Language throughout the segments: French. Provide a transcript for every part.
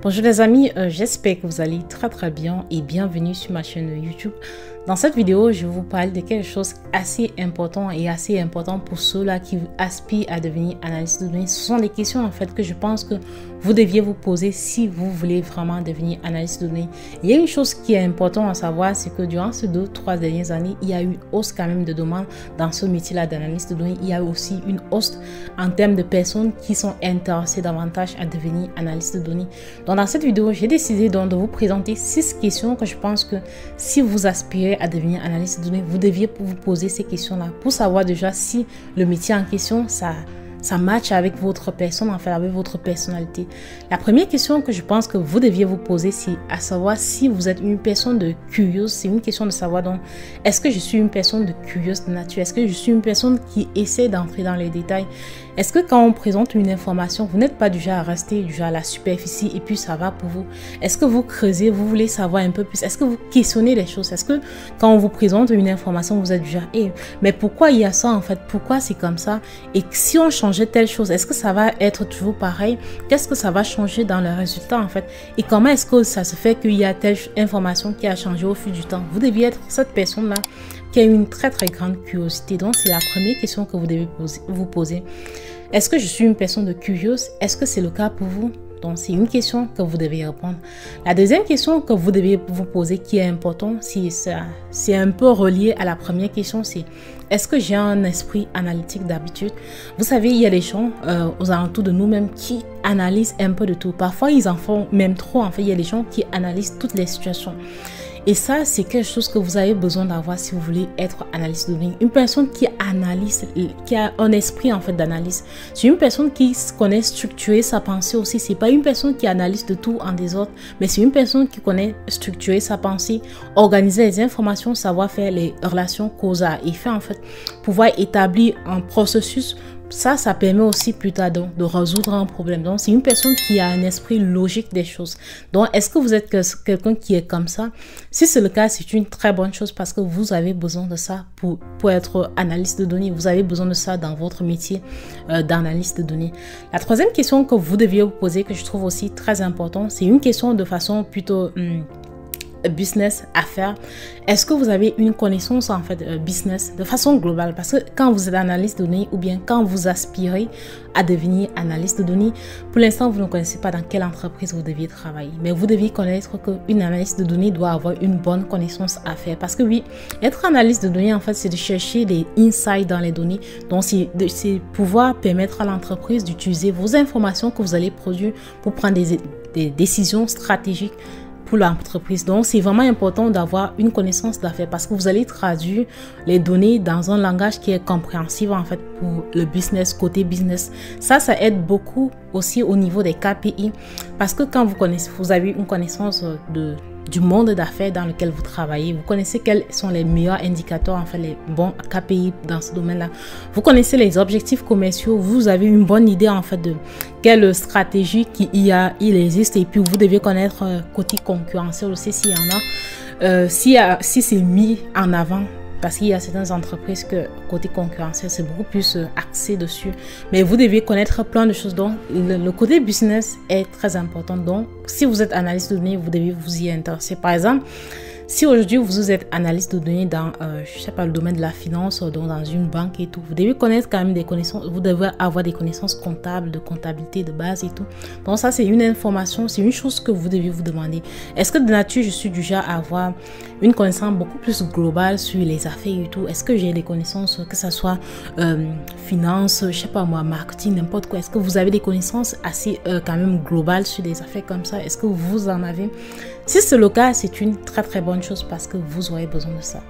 Bonjour les amis, j'espère que vous allez très bien et bienvenue sur ma chaîne YouTube. Dans cette vidéo, je vous parle de quelque chose assez important pour ceux-là qui aspirent à devenir analyste de données. Ce sont des questions en fait que je pense que vous deviez vous poser si vous voulez vraiment devenir analyste de données. Il y a une chose qui est importante à savoir, c'est que durant ces 2-3 dernières années, il y a eu une hausse quand même de demande dans ce métier-là d'analyste de données. Il y a aussi une hausse en termes de personnes qui sont intéressées davantage à devenir analyste de données. Donc dans cette vidéo, j'ai décidé donc de vous présenter 6 questions que je pense que si vous aspirez à devenir analyste de données, vous deviez vous poser ces questions-là pour savoir déjà si le métier en question, ça match avec votre personne, en fait, avec votre personnalité. La première question que je pense que vous deviez vous poser, c'est à savoir si vous êtes une personne de curieuse. C'est une question de savoir donc, est-ce que je suis une personne de curieuse de nature? Est-ce que je suis une personne qui essaie d'entrer dans les détails? Est-ce que quand on présente une information, vous n'êtes pas du genre à rester du genre à la superficie et puis ça va pour vous? Est-ce que vous creusez, vous voulez savoir un peu plus? Est-ce que vous questionnez les choses? Est-ce que quand on vous présente une information, vous êtes du genre, mais pourquoi il y a ça en fait? Pourquoi c'est comme ça? Et si on changeait telle chose, est-ce que ça va être toujours pareil? Qu'est-ce que ça va changer dans le résultat en fait? Et comment est-ce que ça se fait qu'il y a telle information qui a changé au fil du temps? Vous deviez être cette personne-là qui a une très grande curiosité. Donc c'est la première question que vous devez vous poser. Est-ce que je suis une personne de curieuse? Est-ce que c'est le cas pour vous? Donc c'est une question que vous devez répondre. La deuxième question que vous devez vous poser qui est importante, c'est un peu relié à la première question, c'est est-ce que j'ai un esprit analytique d'habitude? Vous savez, il y a des gens aux alentours de nous-mêmes qui analysent un peu de tout. Parfois, ils en font même trop. En fait, il y a des gens qui analysent toutes les situations. Et ça, c'est quelque chose que vous avez besoin d'avoir si vous voulez être analyste de données. Une personne qui analyse, qui a un esprit en fait d'analyse. C'est une personne qui connaît structurer sa pensée aussi. C'est pas une personne qui analyse de tout en désordre, mais c'est une personne qui connaît structurer sa pensée, organiser les informations, savoir faire les relations cause à effet en fait, pouvoir établir un processus. Ça permet aussi plus tard donc, de résoudre un problème. Donc, c'est une personne qui a un esprit logique des choses. Donc, est-ce que vous êtes quelqu'un qui est comme ça? Si c'est le cas, c'est une très bonne chose parce que vous avez besoin de ça pour être analyste de données. Vous avez besoin de ça dans votre métier d'analyste de données. La troisième question que vous deviez vous poser, que je trouve aussi très importante, c'est une question de façon plutôt business, affaires. Est-ce que vous avez une connaissance en fait business de façon globale? Parce que quand vous êtes analyste de données ou bien quand vous aspirez à devenir analyste de données, pour l'instant vous ne connaissez pas dans quelle entreprise vous deviez travailler, mais vous deviez connaître qu'une analyste de données doit avoir une bonne connaissance à faire. Parce que oui, être analyste de données en fait c'est de chercher des insights dans les données. Donc c'est pouvoir permettre à l'entreprise d'utiliser vos informations que vous allez produire pour prendre des décisions stratégiques pour l'entreprise. Donc, c'est vraiment important d'avoir une connaissance d'affaires parce que vous allez traduire les données dans un langage qui est compréhensible en fait pour le business, côté business. Ça aide beaucoup aussi au niveau des KPI parce que quand vous avez une connaissance du monde d'affaires dans lequel vous travaillez, vous connaissez quels sont les meilleurs indicateurs, enfin les bons KPI dans ce domaine-là. Vous connaissez les objectifs commerciaux, vous avez une bonne idée en fait de quelle stratégie il existe et puis vous devez connaître côté concurrentiel aussi s'il y en a, si c'est mis en avant. Parce qu'il y a certaines entreprises que côté concurrentiel, c'est beaucoup plus axé dessus. Mais vous devez connaître plein de choses. Donc, le côté business est très important. Donc, si vous êtes analyste de données, vous devez vous y intéresser. Par exemple, si aujourd'hui vous êtes analyste de données dans, je sais pas, le domaine de la finance, donc dans une banque et tout, vous devez connaître quand même des connaissances, vous devez avoir des connaissances comptables, de comptabilité de base et tout. Donc ça, c'est une information, c'est une chose que vous devez vous demander. Est-ce que de nature, je suis du genre à avoir une connaissance beaucoup plus globale sur les affaires et tout? Est-ce que j'ai des connaissances, que ce soit finance, je sais pas moi, marketing, n'importe quoi? Est-ce que vous avez des connaissances assez quand même globales sur des affaires comme ça? Est-ce que vous en avez? Si c'est le cas, c'est une très bonne chose parce que vous aurez besoin de ça.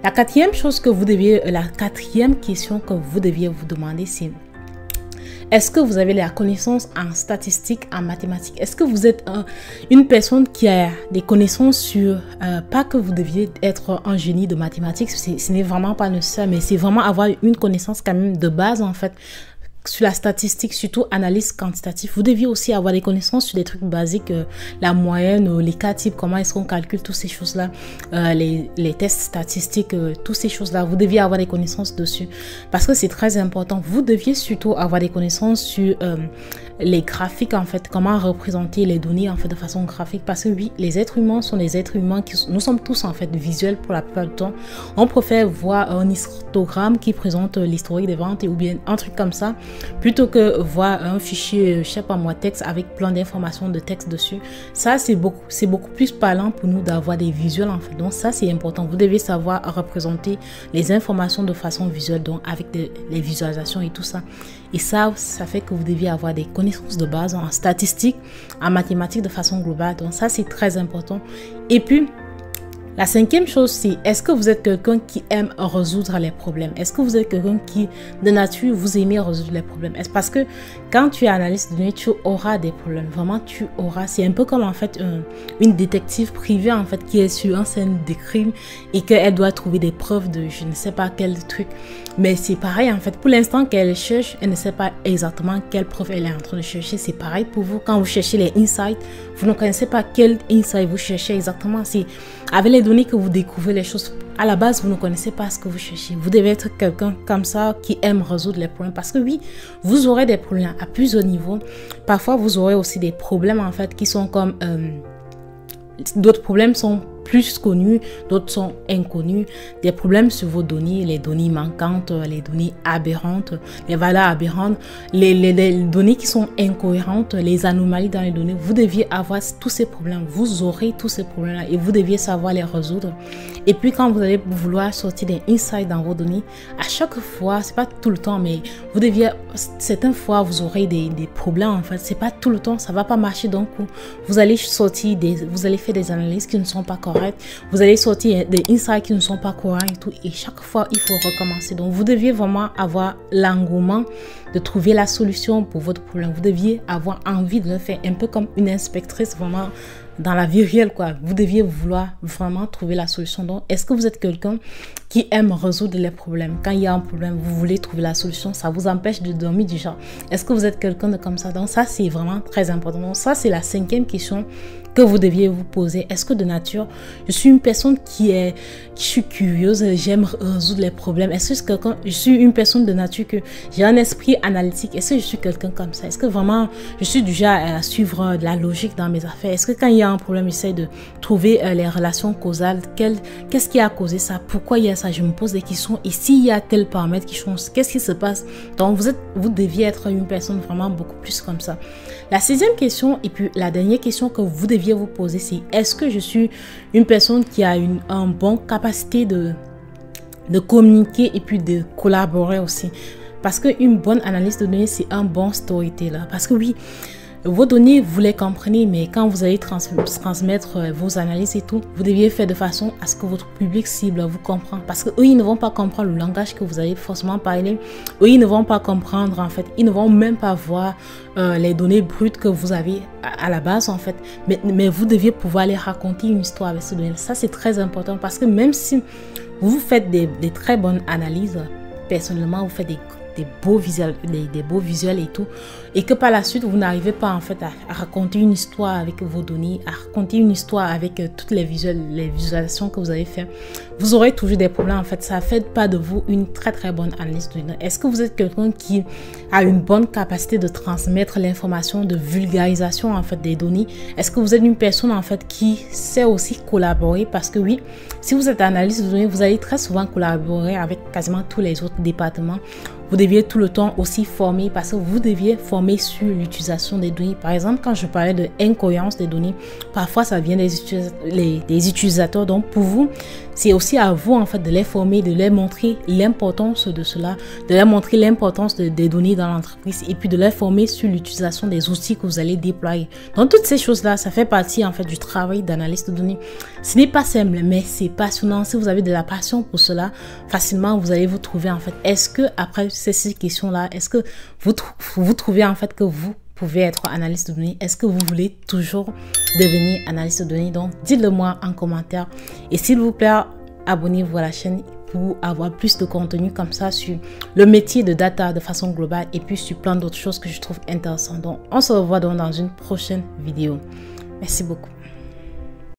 La quatrième question que vous deviez vous demander, c'est est-ce que vous avez la connaissance en statistiques, en mathématiques? Est-ce que vous êtes une personne qui a des connaissances sur, pas que vous deviez être un génie de mathématiques, ce n'est vraiment pas nécessaire, mais c'est vraiment avoir une connaissance quand même de base en fait sur la statistique, surtout analyse quantitative. Vous deviez aussi avoir des connaissances sur des trucs basiques, la moyenne, les cas types, comment est-ce qu'on calcule toutes ces choses-là, les tests statistiques, toutes ces choses-là. Vous deviez avoir des connaissances dessus parce que c'est très important. Vous deviez surtout avoir des connaissances sur les graphiques, en fait, comment représenter les données en fait de façon graphique, parce que oui, les êtres humains sont des êtres humains nous sommes tous en fait visuels pour la plupart du temps. On préfère voir un histogramme qui présente l'historique des ventes ou bien un truc comme ça plutôt que voir un fichier, je sais pas moi, texte avec plein d'informations de texte dessus. Ça c'est beaucoup plus parlant pour nous d'avoir des visuels en fait. Donc ça c'est important. Vous devez savoir représenter les informations de façon visuelle, donc avec les visualisations et tout ça. Et ça fait que vous deviez avoir des connaissances de base en statistique, en mathématiques de façon globale. Donc ça, c'est très important. Et puis, la cinquième chose, c'est est-ce que vous êtes quelqu'un qui aime résoudre les problèmes? Est-ce que vous êtes quelqu'un qui, de nature, vous aimez résoudre les problèmes? Est-ce parce que quand tu es analyste de données, tu auras des problèmes. Vraiment, tu auras. C'est un peu comme en fait une détective privée en fait qui est sur une scène de crime et qu'elle doit trouver des preuves de je ne sais pas quel truc. Mais c'est pareil en fait. Pour l'instant qu'elle cherche, elle ne sait pas exactement quelle preuve elle est en train de chercher. C'est pareil pour vous. Quand vous cherchez les insights, vous ne connaissez pas quel insight vous cherchez exactement. C'est avec les données que vous découvrez les choses. À la base, vous ne connaissez pas ce que vous cherchez. Vous devez être quelqu'un comme ça qui aime résoudre les problèmes. Parce que oui, vous aurez des problèmes à plusieurs niveaux. Parfois, vous aurez aussi des problèmes en fait qui sont comme... d'autres problèmes sont plus connus, d'autres sont inconnus. Des problèmes sur vos données, les données manquantes, les données aberrantes, les valeurs aberrantes, les données qui sont incohérentes, les anomalies dans les données. Vous deviez avoir tous ces problèmes. Vous aurez tous ces problèmes-là et vous deviez savoir les résoudre. Et puis quand vous allez vouloir sortir des insights dans vos données, à chaque fois, c'est pas tout le temps, mais vous deviez, certaines fois, vous aurez des problèmes en fait. C'est pas tout le temps, ça va pas marcher d'un coup. Vous allez sortir vous allez faire des analyses qui ne sont pas correctes. Vous allez sortir des insights qui ne sont pas courants et tout. Et chaque fois, il faut recommencer. Donc, vous deviez vraiment avoir l'engouement de trouver la solution pour votre problème. Vous deviez avoir envie de le faire, un peu comme une inspectrice vraiment dans la vie réelle, quoi. Vous deviez vouloir vraiment trouver la solution. Donc, est-ce que vous êtes quelqu'un qui aime résoudre les problèmes? Quand il y a un problème, vous voulez trouver la solution, ça vous empêche de dormir du genre. Est-ce que vous êtes quelqu'un de comme ça? Donc, ça, c'est vraiment très important. Donc, ça, c'est la cinquième question que vous deviez vous poser. Est-ce que de nature, je suis une personne qui suis curieuse, j'aime résoudre les problèmes? Est-ce que je suis une personne de nature que j'ai un esprit analytique? Est-ce que je suis quelqu'un comme ça? Est-ce que vraiment, je suis du genre à suivre de la logique dans mes affaires? Est-ce que quand il y a un problème, j'essaie de trouver les relations causales? Qu'est-ce qui a causé ça? Pourquoi il y a ça? Je me pose des questions. Et s'il y a tel paramètre qui change, qu'est-ce qui se passe? Donc, vous deviez être une personne vraiment beaucoup plus comme ça. La sixième question, et puis la dernière question que vous deviez vous poser, c'est est-ce que je suis une personne qui a une bonne capacité de communiquer et puis de collaborer aussi? Parce qu'une bonne analyse de données, c'est un bon storyteller. Parce que oui, vos données, vous les comprenez, mais quand vous allez transmettre vos analyses et tout, vous deviez faire de façon à ce que votre public cible vous comprenne. Parce que eux, ils ne vont pas comprendre le langage que vous allez forcément parler. Eux, ils ne vont pas comprendre, en fait. Ils ne vont même pas voir les données brutes que vous avez à la base, en fait. Mais vous deviez pouvoir les raconter une histoire avec ces données. Ça, c'est très important parce que même si vous faites des très bonnes analyses, personnellement, vous faites des beaux visuels et tout, et que par la suite vous n'arrivez pas en fait à raconter une histoire avec vos données, à raconter une histoire avec toutes les visualisations que vous avez fait, vous aurez toujours des problèmes en fait. Ça ne fait pas de vous une très très bonne analyse de données. Est-ce que vous êtes quelqu'un qui a une bonne capacité de transmettre l'information, de vulgarisation en fait des données? Est-ce que vous êtes une personne en fait qui sait aussi collaborer? Parce que oui, si vous êtes analyste de données, vous allez très souvent collaborer avec quasiment tous les autres départements. Vous deviez tout le temps aussi former parce que vous deviez former sur l'utilisation des données. Par exemple, quand je parlais de incohérence des données, parfois ça vient des utilisateurs. Donc pour vous, c'est aussi à vous en fait de les former, de leur montrer l'importance de cela, de leur montrer l'importance des données dans l'entreprise et puis de les former sur l'utilisation des outils que vous allez déployer. Donc toutes ces choses-là, ça fait partie en fait du travail d'analyste de données. Ce n'est pas simple, mais c'est passionnant. Si vous avez de la passion pour cela, facilement vous allez vous trouver en fait. Est-ce que après ces questions-là, est-ce que vous trouvez en fait que vous pouvez être analyste de données? Est-ce que vous voulez toujours devenir analyste de données? Donc, dites-le moi en commentaire. Et s'il vous plaît, abonnez-vous à la chaîne pour avoir plus de contenu comme ça sur le métier de data de façon globale et puis sur plein d'autres choses que je trouve intéressantes. Donc, on se revoit donc dans une prochaine vidéo. Merci beaucoup.